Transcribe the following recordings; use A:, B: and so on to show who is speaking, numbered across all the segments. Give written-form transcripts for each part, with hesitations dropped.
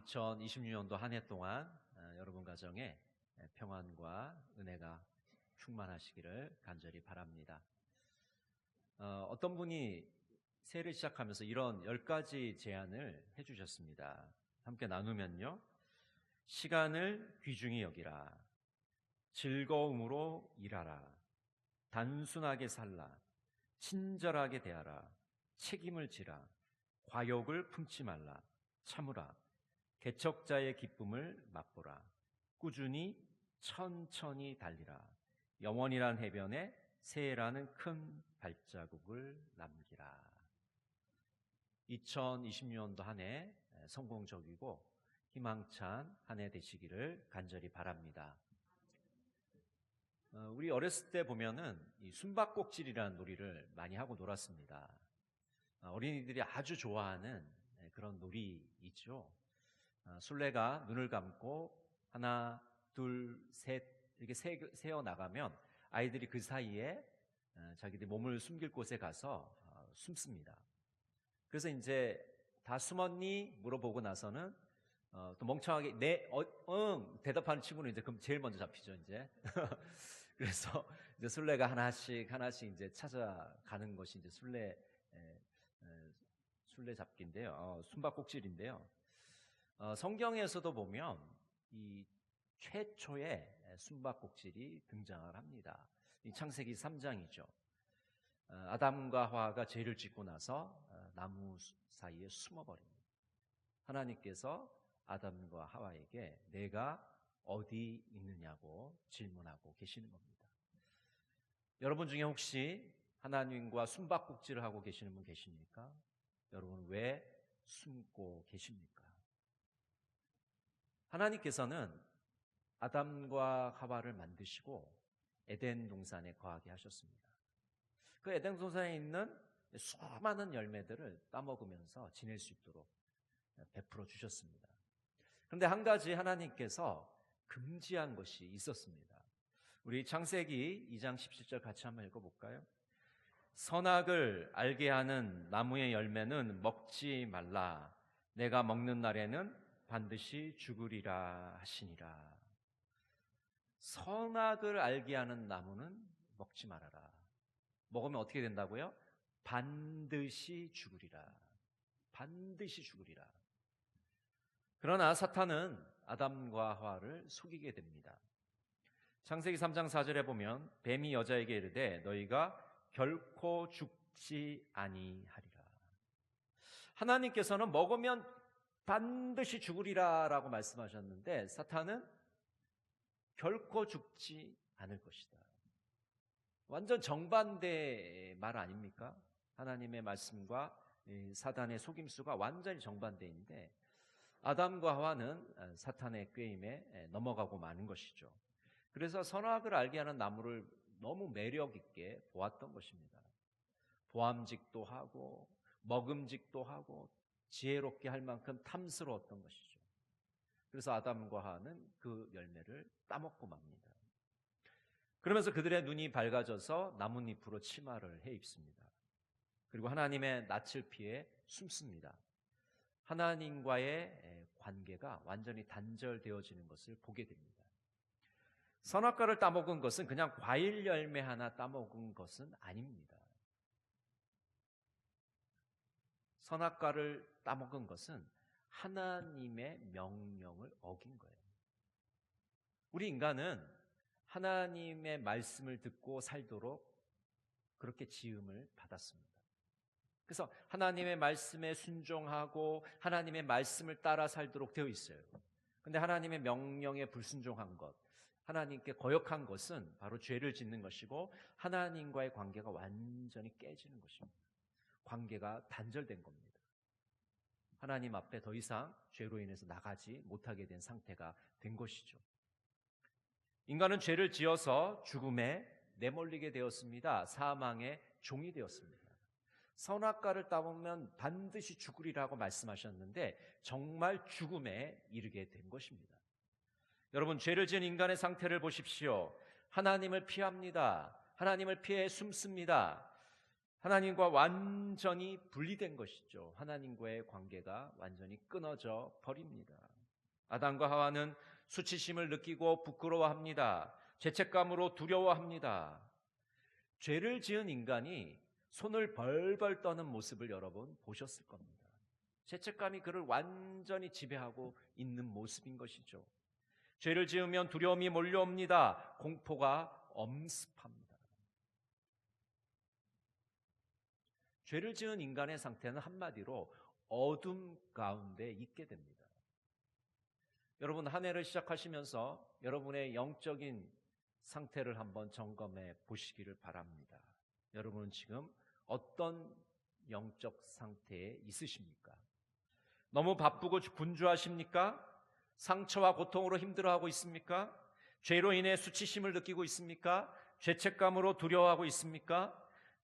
A: 2026년도 한 해 동안 여러분 가정에 평안과 은혜가 충만하시기를 간절히 바랍니다. 어떤 분이 새해를 시작하면서 이런 10가지 제안을 해주셨습니다. 함께 나누면요. 시간을 귀중히 여기라. 즐거움으로 일하라. 단순하게 살라. 친절하게 대하라. 책임을 지라. 과욕을 품지 말라. 참으라. 개척자의 기쁨을 맛보라. 꾸준히 천천히 달리라. 영원이란 해변에 새해라는 큰 발자국을 남기라. 2026년도 한 해 성공적이고 희망찬 한 해 되시기를 간절히 바랍니다. 우리 어렸을 때 보면은 이 숨바꼭질이라는 놀이를 많이 하고 놀았습니다. 어린이들이 아주 좋아하는 그런 놀이이죠. 술래가 눈을 감고 하나, 둘, 셋 이렇게 세어 나가면 아이들이 그 사이에 자기들 몸을 숨길 곳에 가서 숨습니다. 그래서 이제 다 숨었니? 물어보고 나서는 또 멍청하게 네, 응 대답하는 친구는 이제 그럼 제일 먼저 잡히죠 이제. 그래서 이제 술래가 하나씩 이제 찾아가는 것이 이제 술래 잡기인데요. 숨바꼭질인데요. 성경에서도 보면 이 최초의 숨바꼭질이 등장을 합니다. 이 창세기 3장이죠. 아담과 하와가 죄를 짓고 나서 나무 사이에 숨어버립니다. 하나님께서 아담과 하와에게 내가 어디 있느냐고 질문하고 계시는 겁니다. 여러분 중에 혹시 하나님과 숨바꼭질을 하고 계시는 분 계십니까? 여러분 왜 숨고 계십니까? 하나님께서는 아담과 하와를 만드시고 에덴 동산에 거하게 하셨습니다. 그 에덴 동산에 있는 수많은 열매들을 따먹으면서 지낼 수 있도록 베풀어 주셨습니다. 그런데 한 가지 하나님께서 금지한 것이 있었습니다. 우리 창세기 2장 17절 같이 한번 읽어볼까요? 선악을 알게 하는 나무의 열매는 먹지 말라. 내가 먹는 날에는 반드시 죽으리라 하시니라. 선악을 알게 하는 나무는 먹지 말아라. 먹으면 어떻게 된다고요? 반드시 죽으리라. 반드시 죽으리라. 그러나 사탄은 아담과 하와를 속이게 됩니다. 창세기 3장 4절에 보면 뱀이 여자에게 이르되 너희가 결코 죽지 아니하리라. 하나님께서는 먹으면 반드시 죽으리라 라고 말씀하셨는데 사탄은 결코 죽지 않을 것이다. 완전 정반대의 말 아닙니까? 하나님의 말씀과 사탄의 속임수가 완전히 정반대인데 아담과 하와는 사탄의 꾀임에 넘어가고 마는 것이죠. 그래서 선악을 알게 하는 나무를 너무 매력 있게 보았던 것입니다. 보암직도 하고 먹음직도 하고 지혜롭게 할 만큼 탐스러웠던 것이죠. 그래서 아담과 하와는 그 열매를 따먹고 맙니다. 그러면서 그들의 눈이 밝아져서 나뭇잎으로 치마를 해 입습니다. 그리고 하나님의 낯을 피해 숨습니다. 하나님과의 관계가 완전히 단절되어지는 것을 보게 됩니다. 선악과를 따먹은 것은 그냥 과일 열매 하나 따먹은 것은 아닙니다. 선악과를 따먹은 것은 하나님의 명령을 어긴 거예요. 우리 인간은 하나님의 말씀을 듣고 살도록 그렇게 지음을 받았습니다. 그래서 하나님의 말씀에 순종하고 하나님의 말씀을 따라 살도록 되어 있어요. 그런데 하나님의 명령에 불순종한 것, 하나님께 거역한 것은 바로 죄를 짓는 것이고 하나님과의 관계가 완전히 깨지는 것입니다. 관계가 단절된 겁니다. 하나님 앞에 더 이상 죄로 인해서 나가지 못하게 된 상태가 된 것이죠. 인간은 죄를 지어서 죽음에 내몰리게 되었습니다. 사망의 종이 되었습니다. 선악과를 따먹으면 반드시 죽으리라고 말씀하셨는데 정말 죽음에 이르게 된 것입니다. 여러분, 죄를 지은 인간의 상태를 보십시오. 하나님을 피합니다. 하나님을 피해 숨습니다. 하나님과 완전히 분리된 것이죠. 하나님과의 관계가 완전히 끊어져 버립니다. 아담과 하와는 수치심을 느끼고 부끄러워합니다. 죄책감으로 두려워합니다. 죄를 지은 인간이 손을 벌벌 떠는 모습을 여러분 보셨을 겁니다. 죄책감이 그를 완전히 지배하고 있는 모습인 것이죠. 죄를 지으면 두려움이 몰려옵니다. 공포가 엄습합니다. 죄를 지은 인간의 상태는 한마디로 어둠 가운데 있게 됩니다. 여러분, 한 해를 시작하시면서 여러분의 영적인 상태를 한번 점검해 보시기를 바랍니다. 여러분은 지금 어떤 영적 상태에 있으십니까? 너무 바쁘고 분주하십니까? 상처와 고통으로 힘들어하고 있습니까? 죄로 인해 수치심을 느끼고 있습니까? 죄책감으로 두려워하고 있습니까?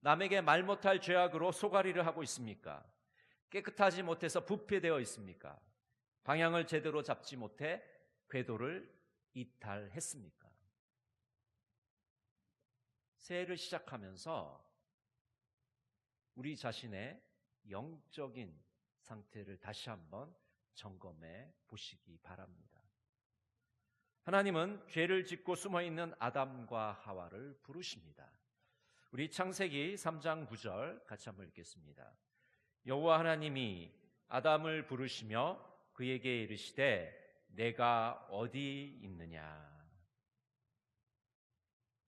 A: 남에게 말 못할 죄악으로 소가리를 하고 있습니까? 깨끗하지 못해서 부패되어 있습니까? 방향을 제대로 잡지 못해 궤도를 이탈했습니까? 새해를 시작하면서 우리 자신의 영적인 상태를 다시 한번 점검해 보시기 바랍니다. 하나님은 죄를 짓고 숨어있는 아담과 하와를 부르십니다. 우리 창세기 3장 9절 같이 한번 읽겠습니다. 여호와 하나님이 아담을 부르시며 그에게 이르시되 내가 어디 있느냐.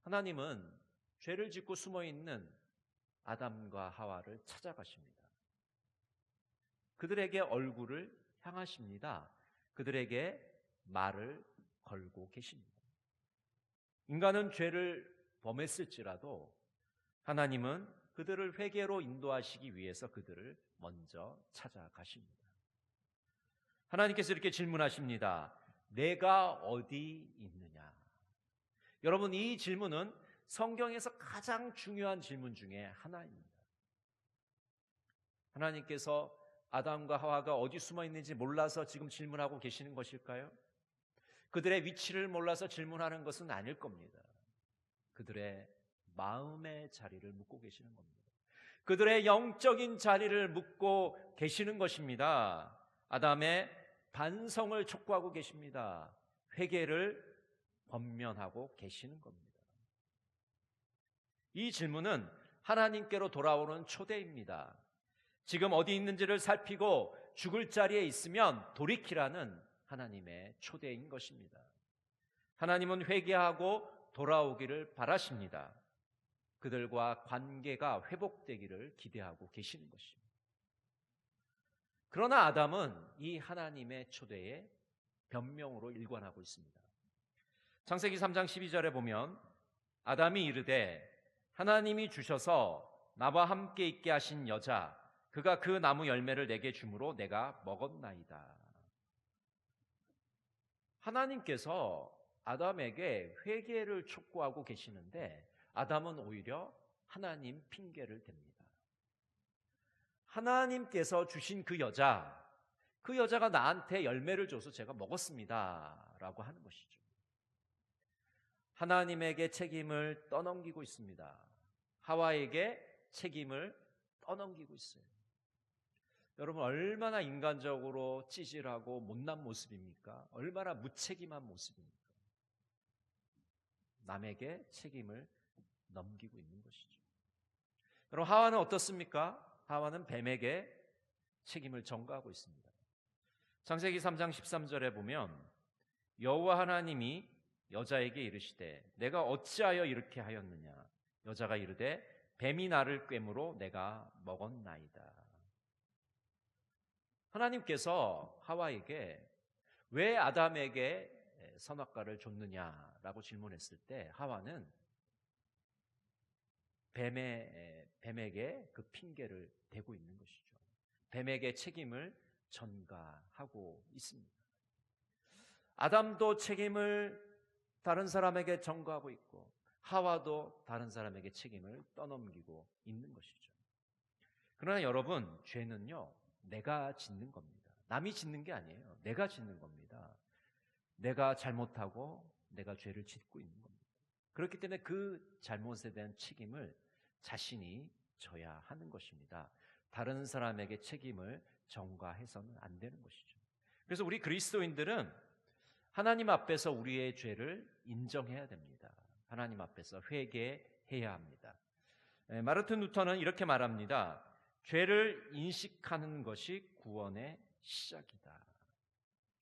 A: 하나님은 죄를 짓고 숨어있는 아담과 하와를 찾아가십니다. 그들에게 얼굴을 향하십니다. 그들에게 말을 걸고 계십니다. 인간은 죄를 범했을지라도 하나님은 그들을 회개로 인도하시기 위해서 그들을 먼저 찾아가십니다. 하나님께서 이렇게 질문하십니다. 내가 어디 있느냐? 여러분, 이 질문은 성경에서 가장 중요한 질문 중에 하나입니다. 하나님께서 아담과 하와가 어디 숨어 있는지 몰라서 지금 질문하고 계시는 것일까요? 그들의 위치를 몰라서 질문하는 것은 아닐 겁니다. 그들의 마음의 자리를 묻고 계시는 겁니다. 그들의 영적인 자리를 묻고 계시는 것입니다. 아담의 반성을 촉구하고 계십니다. 회개를 권면하고 계시는 겁니다. 이 질문은 하나님께로 돌아오는 초대입니다. 지금 어디 있는지를 살피고 죽을 자리에 있으면 돌이키라는 하나님의 초대인 것입니다. 하나님은 회개하고 돌아오기를 바라십니다. 그들과 관계가 회복되기를 기대하고 계시는 것입니다. 그러나 아담은 이 하나님의 초대에 변명으로 일관하고 있습니다. 창세기 3장 12절에 보면 아담이 이르되 하나님이 주셔서 나와 함께 있게 하신 여자 그가 그 나무 열매를 내게 주므로 내가 먹었나이다. 하나님께서 아담에게 회개를 촉구하고 계시는데 아담은 오히려 하나님 핑계를 댑니다. 하나님께서 주신 그 여자가 나한테 열매를 줘서 제가 먹었습니다 라고 하는 것이죠. 하나님에게 책임을 떠넘기고 있습니다. 하와에게 책임을 떠넘기고 있어요. 여러분, 얼마나 인간적으로 찌질하고 못난 모습입니까? 얼마나 무책임한 모습입니까? 남에게 책임을 넘기고 있는 것이죠. 여러분, 하와는 어떻습니까? 하와는 뱀에게 책임을 전가하고 있습니다. 창세기 3장 13절에 보면 여호와 하나님이 여자에게 이르시되 내가 어찌하여 이렇게 하였느냐. 여자가 이르되 뱀이 나를 꿰므로 내가 먹었나이다. 하나님께서 하와에게 왜 아담에게 선악과를 줬느냐라고 질문했을 때 하와는 뱀에게 그 핑계를 대고 있는 것이죠. 뱀에게 책임을 전가하고 있습니다. 아담도 책임을 다른 사람에게 전가하고 있고 하와도 다른 사람에게 책임을 떠넘기고 있는 것이죠. 그러나 여러분, 죄는요 내가 짓는 겁니다. 남이 짓는 게 아니에요. 내가 짓는 겁니다. 내가 잘못하고 내가 죄를 짓고 있는 겁니다. 그렇기 때문에 그 잘못에 대한 책임을 자신이 져야 하는 것입니다. 다른 사람에게 책임을 전가해서는 안 되는 것이죠. 그래서 우리 그리스도인들은 하나님 앞에서 우리의 죄를 인정해야 됩니다. 하나님 앞에서 회개해야 합니다. 마르틴 루터는 이렇게 말합니다. 죄를 인식하는 것이 구원의 시작이다.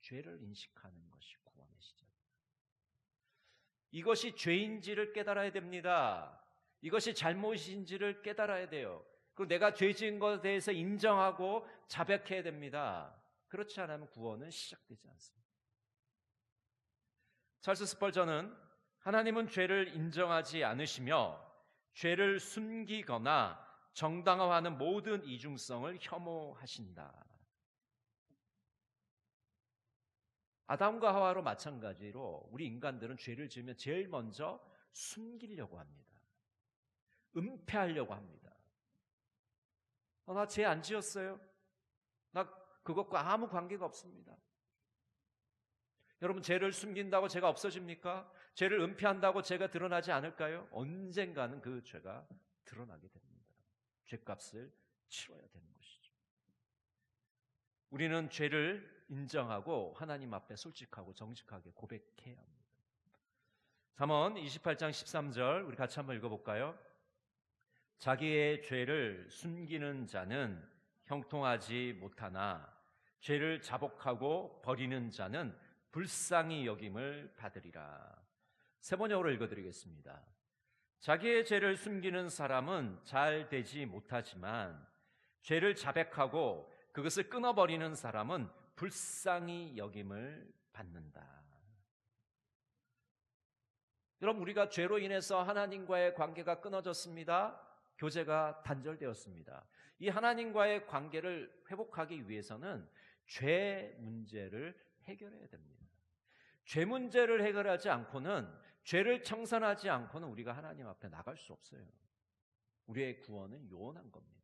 A: 죄를 인식하는 것이 구원의 시작이다. 이것이 죄인지를 깨달아야 됩니다. 이것이 잘못인지를 깨달아야 돼요. 그리고 내가 죄 지은 것에 대해서 인정하고 자백해야 됩니다. 그렇지 않으면 구원은 시작되지 않습니다. 찰스 스펄전은 하나님은 죄를 인정하지 않으시며 죄를 숨기거나 정당화하는 모든 이중성을 혐오하신다. 아담과 하와로 마찬가지로 우리 인간들은 죄를 지으면 제일 먼저 숨기려고 합니다. 은폐하려고 합니다. 나 죄 안 지었어요. 나 그것과 아무 관계가 없습니다. 여러분, 죄를 숨긴다고 죄가 없어집니까? 죄를 은폐한다고 죄가 드러나지 않을까요? 언젠가는 그 죄가 드러나게 됩니다. 죄값을 치러야 되는 것이죠. 우리는 죄를 인정하고 하나님 앞에 솔직하고 정직하게 고백해야 합니다. 잠언 28장 13절 우리 같이 한번 읽어볼까요? 자기의 죄를 숨기는 자는 형통하지 못하나 죄를 자복하고 버리는 자는 불쌍히 여김을 받으리라. 세 번역으로 읽어드리겠습니다. 자기의 죄를 숨기는 사람은 잘 되지 못하지만 죄를 자백하고 그것을 끊어버리는 사람은 불쌍히 여김을 받는다. 여러분, 우리가 죄로 인해서 하나님과의 관계가 끊어졌습니다. 교제가 단절되었습니다. 이 하나님과의 관계를 회복하기 위해서는 죄 문제를 해결해야 됩니다. 죄 문제를 해결하지 않고는, 죄를 청산하지 않고는 우리가 하나님 앞에 나갈 수 없어요. 우리의 구원은 요원한 겁니다.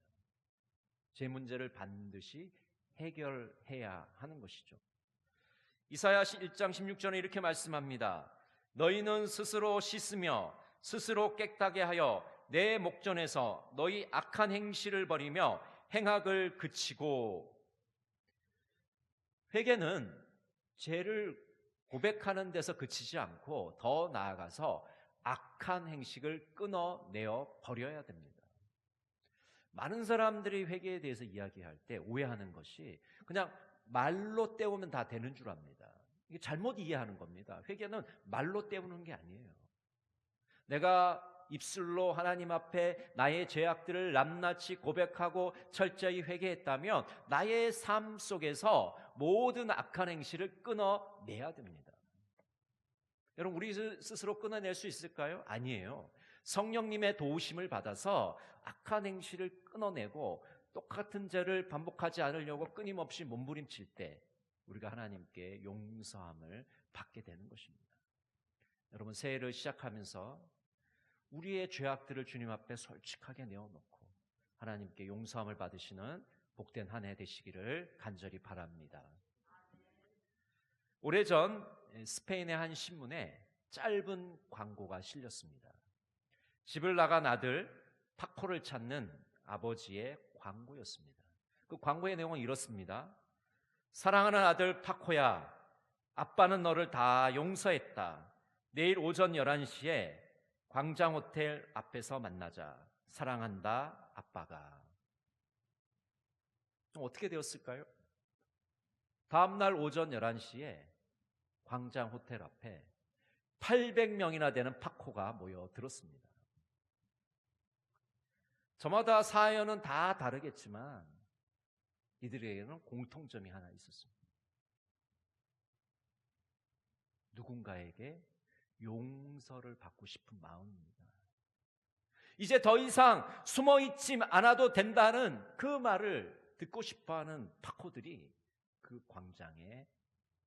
A: 죄 문제를 반드시 해결해야 하는 것이죠. 이사야 1장 16절에 이렇게 말씀합니다. 너희는 스스로 씻으며 스스로 깨끗하게 하여 내 목전에서 너희 악한 행실을 버리며 행악을 그치고. 회개는 죄를 고백하는 데서 그치지 않고 더 나아가서 악한 행식을 끊어내어 버려야 됩니다. 많은 사람들이 회개에 대해서 이야기할 때 오해하는 것이 그냥 말로 때우면 다 되는 줄 압니다. 이게 잘못 이해하는 겁니다. 회개는 말로 때우는 게 아니에요. 내가 입술로 하나님 앞에 나의 죄악들을 낱낱이 고백하고 철저히 회개했다면 나의 삶 속에서 모든 악한 행실을 끊어내야 됩니다. 여러분, 우리 스스로 끊어낼 수 있을까요? 아니에요. 성령님의 도우심을 받아서 악한 행실을 끊어내고 똑같은 죄를 반복하지 않으려고 끊임없이 몸부림칠 때 우리가 하나님께 용서함을 받게 되는 것입니다. 여러분, 새해를 시작하면서 우리의 죄악들을 주님 앞에 솔직하게 내어놓고 하나님께 용서함을 받으시는 복된 한 해 되시기를 간절히 바랍니다. 오래전 스페인의 한 신문에 짧은 광고가 실렸습니다. 집을 나간 아들 파코를 찾는 아버지의 광고였습니다. 그 광고의 내용은 이렇습니다. 사랑하는 아들 파코야, 아빠는 너를 다 용서했다. 내일 오전 11시에 광장호텔 앞에서 만나자. 사랑한다, 아빠가. 어떻게 되었을까요? 다음날 오전 11시에 광장호텔 앞에 800명이나 되는 파코가 모여들었습니다. 저마다 사연은 다 다르겠지만 이들에게는 공통점이 하나 있었습니다. 누군가에게 용서를 받고 싶은 마음입니다. 이제 더 이상 숨어있지 않아도 된다는 그 말을 듣고 싶어하는 파코들이 그 광장에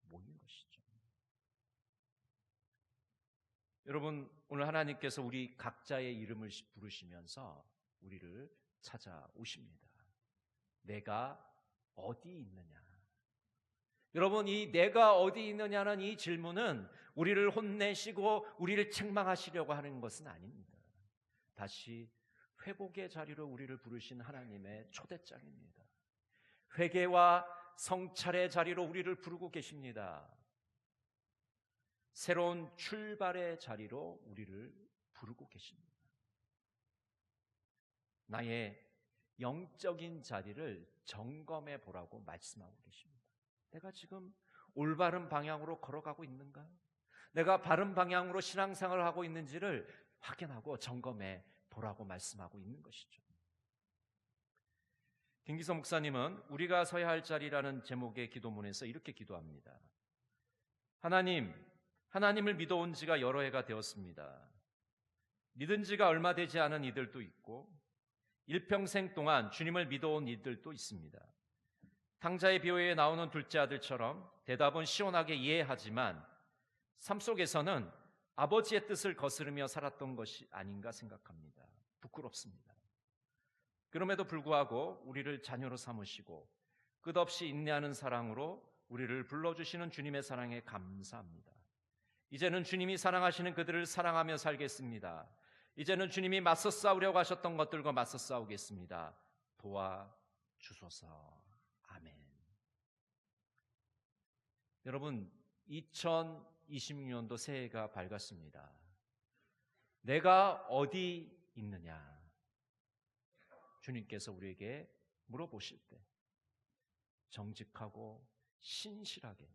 A: 모인 것이죠. 여러분, 오늘 하나님께서 우리 각자의 이름을 부르시면서 우리를 찾아오십니다. 내가 어디 있느냐? 여러분, 이 내가 어디 있느냐는 이 질문은 우리를 혼내시고 우리를 책망하시려고 하는 것은 아닙니다. 다시 회복의 자리로 우리를 부르신 하나님의 초대장입니다. 회개와 성찰의 자리로 우리를 부르고 계십니다. 새로운 출발의 자리로 우리를 부르고 계십니다. 나의 영적인 자리를 점검해 보라고 말씀하고 계십니다. 내가 지금 올바른 방향으로 걸어가고 있는가? 내가 바른 방향으로 신앙생활을 하고 있는지를 확인하고 점검해 보라고 말씀하고 있는 것이죠. 김기성 목사님은 우리가 서야 할 자리라는 제목의 기도문에서 이렇게 기도합니다. 하나님을 믿어온 지가 여러 해가 되었습니다. 믿은 지가 얼마 되지 않은 이들도 있고 일평생 동안 주님을 믿어온 이들도 있습니다. 탕자의 비유에 나오는 둘째 아들처럼 대답은 시원하게 이해하지만 삶 속에서는 아버지의 뜻을 거스르며 살았던 것이 아닌가 생각합니다. 부끄럽습니다. 그럼에도 불구하고 우리를 자녀로 삼으시고 끝없이 인내하는 사랑으로 우리를 불러주시는 주님의 사랑에 감사합니다. 이제는 주님이 사랑하시는 그들을 사랑하며 살겠습니다. 이제는 주님이 맞서 싸우려고 하셨던 것들과 맞서 싸우겠습니다. 도와주소서. 아멘. 여러분, 2026년도 새해가 밝았습니다. 내가 어디 있느냐? 주님께서 우리에게 물어보실 때 정직하고 신실하게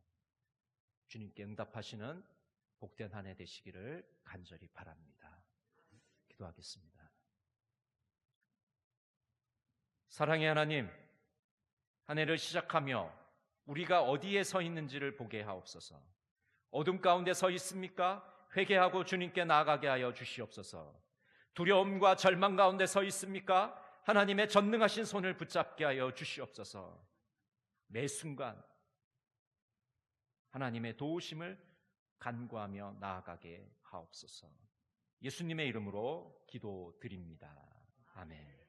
A: 주님께 응답하시는 복된 한 해 되시기를 간절히 바랍니다. 기도하겠습니다. 사랑의 하나님, 한 해를 시작하며 우리가 어디에 서 있는지를 보게 하옵소서. 어둠 가운데 서 있습니까? 회개하고 주님께 나아가게 하여 주시옵소서. 두려움과 절망 가운데 서 있습니까? 하나님의 전능하신 손을 붙잡게 하여 주시옵소서. 매 순간 하나님의 도우심을 간구하며 나아가게 하옵소서. 예수님의 이름으로 기도드립니다. 아멘.